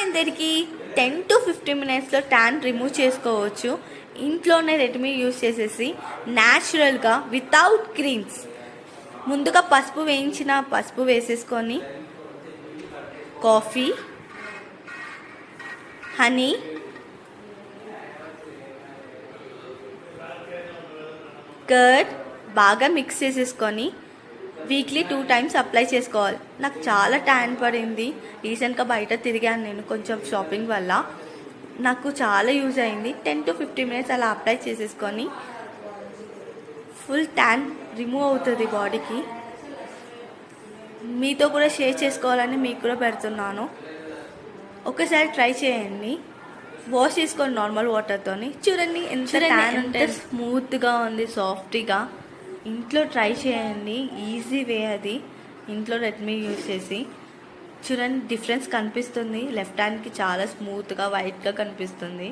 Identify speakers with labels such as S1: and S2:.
S1: అందరికీ 10 to 15 మినిట్స్లో tan remove చేసుకోవచ్చు. ఇంట్లోనే రెడ్మీ యూస్ చేసేసి న్యాచురల్గా వితౌట్ క్రీమ్స్. ముందుగా పసుపు వేసేసుకొని కాఫీ, హనీ, కర్డ్ బాగా మిక్స్ చేసేసుకొని వీక్లీ 2 times అప్లై చేసుకోవాలి. నాకు చాలా ట్యాన్ పడింది. రీసెంట్గా బయట తిరిగాను నేను కొంచెం షాపింగ్ వల్ల. నాకు చాలా యూజ్ అయింది. 10 to 15 minutes అలా అప్లై చేసేసుకొని ఫుల్ ట్యాన్ రిమూవ్ అవుతుంది బాడీకి. మీతో కూడా షేర్ చేసుకోవాలని మీకు కూడా పెడుతున్నాను. ఒకసారి ట్రై చేయండి. వాష్ చేసుకోండి నార్మల్ వాటర్తోని. చూడండి ఎంత ట్యాన్ ఉంటే స్మూత్గా ఉంది, సాఫ్ట్గా. ఇంట్లో ట్రై చేయండి. ఈజీ వే అది. ఇంట్లో రెడ్మీ యూజ్ చేసి చూడండి డిఫరెన్స్ కనిపిస్తుంది. లెఫ్ట్ హ్యాండ్కి చాలా స్మూత్గా వైట్గా కనిపిస్తుంది.